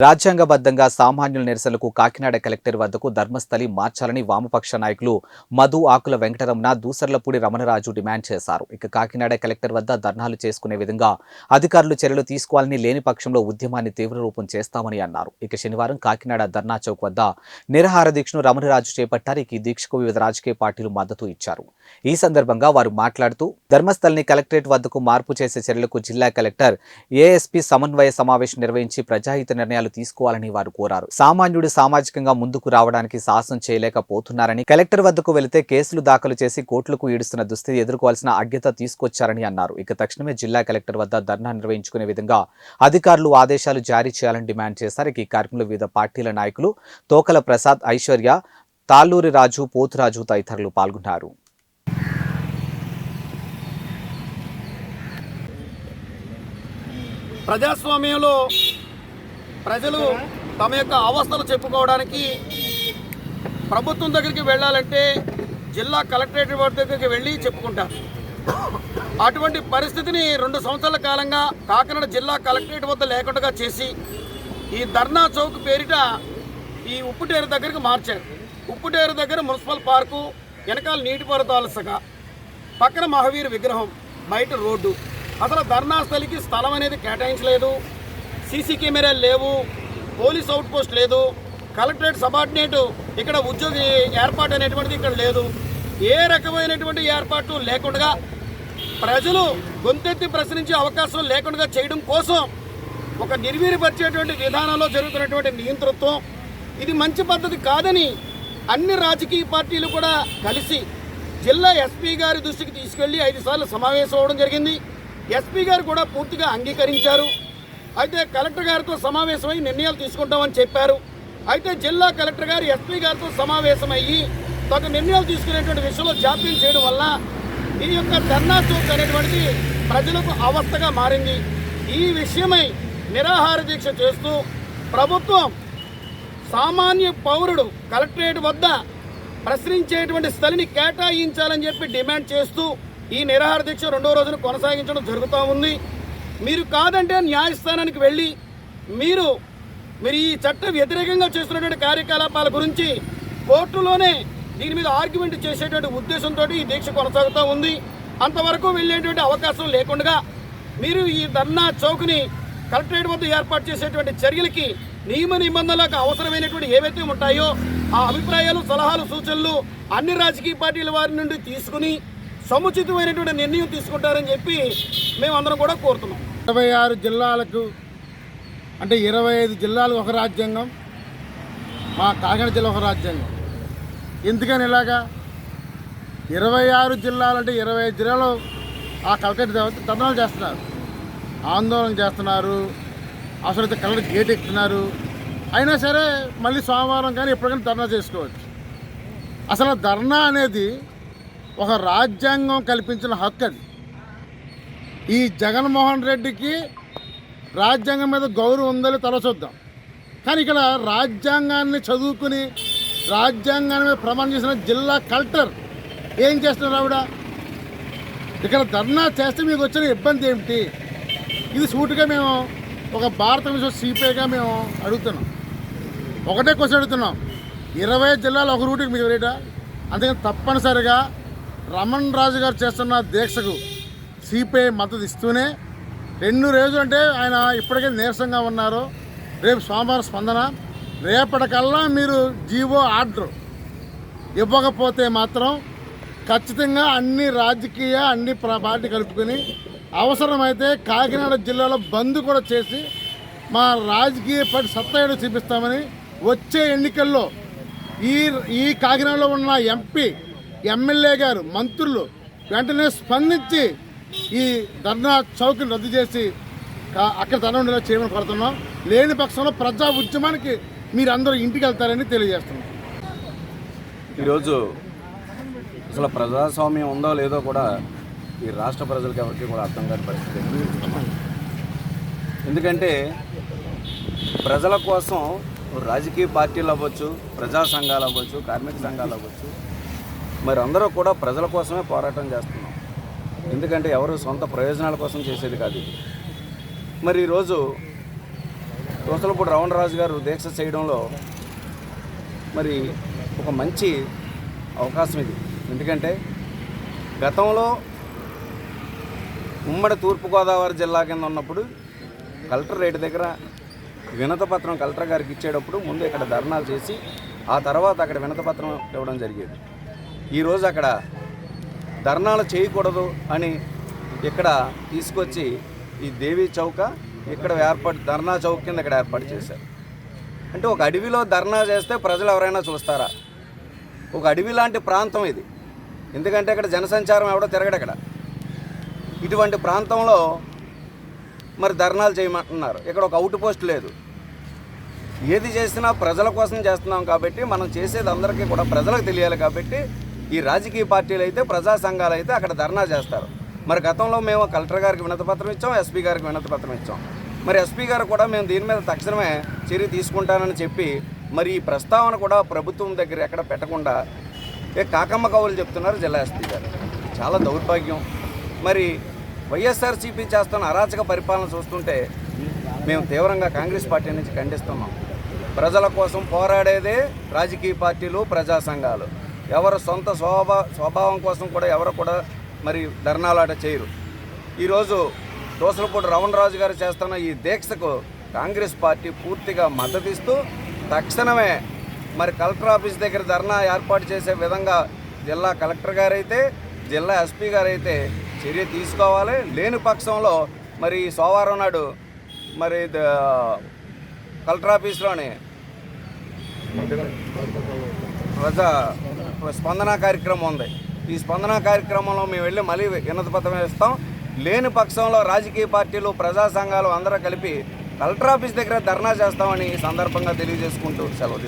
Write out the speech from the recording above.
రాజ్యాంగబద్ధంగా సామాన్యుల నిరసనలకు కాకినాడ కలెక్టర్ వద్దకు ధర్మస్థలి మార్చాలని వామపక్ష నాయకులు మధు ఆకుల వెంకటరమణ, దూసర్లపూడి రమణరాజు డిమాండ్ చేశారు. ఇక కాకినాడ కలెక్టర్ వద్ద ధర్నాలు చేసుకునే విధంగా అధికారులు చర్యలు తీసుకోవాలని, లేని పక్షంలో ఉద్యమాన్ని తీవ్ర రూపం చేస్తామని అన్నారు. ఇక శనివారం కాకినాడ ధర్నా చౌక్ వద్ద నిరాహార దీక్షను రమణరాజు చేపట్టారు. ఈ దీక్షకు వివిధ రాజకీయ పార్టీలు మద్దతు ఇచ్చారు. ఈ సందర్భంగా వారు మాట్లాడుతూ ధర్మస్థలిని కలెక్టరేట్ వద్దకు మార్పు చేసే చర్యలకు జిల్లా కలెక్టర్, ఏఎస్పీ సమన్వయ సమావేశం నిర్వహించి ప్రజాహిత నిర్ణయాలు తీసుకోవాలని వారు కోరారు. సామాన్యుడు సామాజికంగా ముందుకు రావడానికి సాహసం చేయలేకపోతున్నారని, కలెక్టర్ వద్దకు వెళితే కేసులు దాఖలు చేసి కోర్టులకు ఈడుస్తున్న దుస్థితి ఎదుర్కోవాల్సిన అజ్ఞత తీసుకొచ్చారని అన్నారు. ఇక తక్షణమే జిల్లా కలెక్టర్ వద్ద ధర్నా నిర్వహించుకునే విధంగా అధికారులు ఆదేశాలు జారీ చేయాలని డిమాండ్ చేశారు. ఈ కార్యక్రమంలో వివిధ పార్టీల నాయకులు తోకల ప్రసాద్, ఐశ్వర్య, తాళ్ళూరి రాజు, పోతురాజు తదితరులు పాల్గొన్నారు. ప్రజాస్వామ్యంలో ప్రజలు తమ యొక్క అవస్థలు చెప్పుకోవడానికి ప్రభుత్వం దగ్గరికి వెళ్ళాలంటే జిల్లా కలెక్టరేట్ దగ్గరికి వెళ్ళి చెప్పుకుంటారు. అటువంటి పరిస్థితిని 2 సంవత్సరాల కాలంగా కాకినాడ జిల్లా కలెక్టరేట్ వద్ద లేకుండా చేసి ఈ ధర్నా చౌక్ పేరిట ఈ ఉప్పుటేరు దగ్గరికి మార్చారు. ఉప్పుటేరు దగ్గర మున్సిపల్ పార్కు, వెనకాల నీటిపారుదల శాఖ, పక్కన మహావీర్ విగ్రహం, బయట రోడ్డు. అసలు ధర్నా స్థలికి స్థలం అనేది కేటాయించలేదు. సీసీ కెమెరాలు లేవు, పోలీస్ అవుట్ పోస్ట్ లేదు, కలెక్టరేట్ సబార్డినేట్ ఇక్కడ ఉద్యోగి ఏర్పాటు అనేటువంటిది ఇక్కడ లేదు. ఏ రకమైనటువంటి ఏర్పాటు లేకుండా ప్రజలు గొంతెత్తి ప్రశ్నించే అవకాశం లేకుండా చేయడం కోసం ఒక నిర్వీర్యపరిచేటువంటి విధానంలో జరుగుతున్నటువంటి నియంతృత్వం ఇది మంచి పద్ధతి కాదని అన్ని రాజకీయ పార్టీలు కూడా కలిసి జిల్లా ఎస్పీ గారి దృష్టికి తీసుకెళ్లి 5 సార్లు సమావేశం అవ్వడం జరిగింది. ఎస్పీ గారు కూడా పూర్తిగా అంగీకరించారు. అయితే కలెక్టర్ గారితో సమావేశమై నిర్ణయాలు తీసుకుంటామని చెప్పారు. అయితే జిల్లా కలెక్టర్ గారు ఎస్పీ గారితో సమావేశమయ్యి తన నిర్ణయాలు తీసుకునేటువంటి విషయంలో జాప్యం చేయడం వల్ల ఈ యొక్క ధర్నా చౌక్ అనేటువంటిది ప్రజలకు అవస్థగా మారింది. ఈ విషయమై నిరాహార దీక్ష చేస్తూ ప్రభుత్వం సామాన్య పౌరుడు కలెక్టరేట్ వద్ద ప్రశ్నించేటువంటి స్థలిని కేటాయించాలని చెప్పి డిమాండ్ చేస్తూ ఈ నిరాహార దీక్ష 2వ రోజున కొనసాగించడం జరుగుతూ ఉంది. మీరు కాదంటే న్యాయస్థానానికి వెళ్ళి మీరు ఈ చట్ట వ్యతిరేకంగా చేస్తున్నటువంటి కార్యకలాపాల గురించి కోర్టులోనే దీని మీద ఆర్గ్యుమెంట్ చేసేటువంటి ఉద్దేశంతో ఈ దీక్ష కొనసాగుతూ ఉంది. అంతవరకు వెళ్ళేటువంటి అవకాశం లేకుండా మీరు ఈ ధర్నా చౌక్ని కలెక్టరేట్ వద్ద ఏర్పాటు చేసేటువంటి చర్యలకి నియమ నిబంధనలకు అవసరమైనటువంటి ఏవైతే ఉంటాయో ఆ అభిప్రాయాలు, సలహాలు, సూచనలు అన్ని రాజకీయ పార్టీల వారి నుండి తీసుకుని సముచితమైనటువంటి నిర్ణయం తీసుకుంటారని చెప్పి మేమందరం కూడా కోరుతున్నాం. 26 జిల్లాలకు అంటే 25 జిల్లాలకు ఒక రాజ్యాంగం, మా కాకినాడ జిల్లా ఒక రాజ్యాంగం. ఎందుకని ఇలాగా 26 జిల్లాలంటే 25 జిల్లాలో ఆ కలెక్టరేట్ ధర్నాలు చేస్తున్నారు, ఆందోళన చేస్తున్నారు, అవసరమైతే కలెక్టర్ గేట్ ఎక్కుతున్నారు. అయినా సరే మళ్ళీ సోమవారం కానీ ఎప్పటికైనా ధర్నా చేసుకోవచ్చు. అసలు ధర్నా అనేది ఒక రాజ్యాంగం కల్పించిన హక్కు. అది ఈ జగన్మోహన్ రెడ్డికి రాజ్యాంగం మీద గౌరవం ఉందని తలచొద్దాం. కానీ ఇక్కడ రాజ్యాంగాన్ని చదువుకుని రాజ్యాంగాన్ని మీద ప్రమాణం చేసిన జిల్లా కలెక్టర్ ఏం చేస్తున్నారు? ఆవిడ ఇక్కడ ధర్నా చేస్తే మీకు వచ్చిన ఇబ్బంది ఏమిటి? ఇది సూటిగా మేము ఒక భారతదేశ సిపిఐగా మేము అడుగుతున్నాం. ఒకటే క్వశ్చన్ అడుగుతున్నాం. 20 జిల్లాలు ఒక రూటుకి మీకు రేటా? అందుకని తప్పనిసరిగా రమణ్ రాజు గారు చేస్తున్న దీక్షకు సిపిఐ మద్దతు ఇస్తూనే 2 రోజులు అంటే ఆయన ఇప్పటికే నీరసంగా ఉన్నారు. రేపు సోమవారం స్పందన. రేపటికల్లా మీరు జీవో ఆర్డర్ ఇవ్వకపోతే మాత్రం ఖచ్చితంగా అన్ని రాజకీయ అన్ని పార్టీ కలుపుకొని అవసరమైతే కాకినాడ జిల్లాలో బంద్ కూడా చేసి మా రాజకీయ పార్టీ సత్తా ఏడు చూపిస్తామని వచ్చే ఎన్నికల్లో ఈ కాకినాడలో ఉన్న ఎంపీ, ఎమ్మెల్యే గారు, మంత్రులు వెంటనే స్పందించి ఈ ధర్నా చౌక్ని రద్దు చేసి అక్కడ ధర్నా ఉండేలా చేయమని కోరుతున్నాం. లేని పక్షంలో ప్రజా ఉద్యమానికి మీరందరూ ఇంటికి వెళ్తారని తెలియజేస్తున్నాం. ఈరోజు అసలు ప్రజాస్వామ్యం ఉందో లేదో కూడా ఈ రాష్ట్ర ప్రజలకు ఎవరికి కూడా అర్థం కాని పరిస్థితి. ఎందుకంటే ప్రజల కోసం రాజకీయ పార్టీలు అవ్వచ్చు, ప్రజా సంఘాలు అవ్వచ్చు, కార్మిక సంఘాలు అవ్వచ్చు, మరి అందరూ కూడా ప్రజల కోసమే పోరాటం చేస్తున్నాం. ఎందుకంటే ఎవరు సొంత ప్రయోజనాల కోసం చేసేది కాదు. మరి ఈరోజు దోసలపూడి రమణరాజు గారు దీక్ష చేయడంలో మరి ఒక మంచి అవకాశం ఇది. ఎందుకంటే గతంలో ఉమ్మడి తూర్పుగోదావరి జిల్లా కింద ఉన్నప్పుడు కలెక్టర్ రేటు దగ్గర వినతపత్రం కలెక్టర్ గారికి ఇచ్చేటప్పుడు ముందు ఇక్కడ ధర్నాలు చేసి ఆ తర్వాత అక్కడ వినతపత్రం ఇవ్వడం జరిగేది. ఈరోజు అక్కడ ధర్నాలు చేయకూడదు అని ఇక్కడ తీసుకొచ్చి ఈ దేవీ చౌక ఇక్కడ ధర్నా చౌక్ కింద ఇక్కడ ఏర్పాటు చేశారు. అంటే ఒక అడవిలో ధర్నా చేస్తే ప్రజలు ఎవరైనా చూస్తారా? ఒక అడవి లాంటి ప్రాంతం ఇది. ఎందుకంటే ఇక్కడ జనసంచారం ఎవడో తిరగడు. అక్కడ ఇటువంటి ప్రాంతంలో మరి ధర్నాలు చేయమంటున్నారు. ఇక్కడ ఒక అవుట్ పోస్ట్ లేదు. ఏది చేసినా ప్రజల కోసం చేస్తున్నాం కాబట్టి మనం చేసేది అందరికీ కూడా ప్రజలకు తెలియాలి కాబట్టి ఈ రాజకీయ పార్టీలు అయితే ప్రజా సంఘాలు అయితే అక్కడ ధర్నా చేస్తారు. మరి గతంలో మేము కలెక్టర్ గారికి వినతిపత్రం ఇచ్చాం, ఎస్పీ గారికి వినతిపత్రం ఇచ్చాం. మరి ఎస్పీ గారు కూడా మేము దీని మీద తక్షణమే చర్య తీసుకుంటానని చెప్పి మరి ఈ ప్రస్తావన కూడా ప్రభుత్వం దగ్గర ఎక్కడ పెట్టకుండా కాకమ్మ కవులు చెప్తున్నారు జిల్లా ఎస్పీ గారు. చాలా దౌర్భాగ్యం. మరి వైఎస్ఆర్సీపీ చేస్తున్న అరాచక పరిపాలన చూస్తుంటే మేము తీవ్రంగా కాంగ్రెస్ పార్టీ నుంచి ఖండిస్తున్నాం. ప్రజల కోసం పోరాడేదే రాజకీయ పార్టీలు, ప్రజా సంఘాలు. ఎవరు సొంత స్వభావం కోసం కూడా ఎవరు కూడా మరి ధర్నాలాట చేయరు. ఈరోజు దోసలపూడి రమణరాజు గారు చేస్తున్న ఈ దీక్షకు కాంగ్రెస్ పార్టీ పూర్తిగా మద్దతిస్తూ తక్షణమే మరి కలెక్టర్ ఆఫీస్ దగ్గర ధర్నా ఏర్పాటు చేసే విధంగా జిల్లా కలెక్టర్ గారైతే జిల్లా ఎస్పీ గారైతే చర్య తీసుకోవాలి. లేని పక్షంలో మరి సోమవారం నాడు మరి కలెక్టర్ ఆఫీస్లోని ప్రజా స్పందన కార్యక్రమం ఉంది. ఈ స్పందన కార్యక్రమంలో మేము వెళ్ళి మళ్ళీ వినతిపత్రం ఇస్తాం. లేని పక్షంలో రాజకీయ పార్టీలు, ప్రజా సంఘాలు అందరూ కలిపి కలెక్టర్ ఆఫీస్ దగ్గర ధర్నా చేస్తామని ఈ సందర్భంగా తెలియజేసుకుంటూ సెలవు తీసుకుంటాం.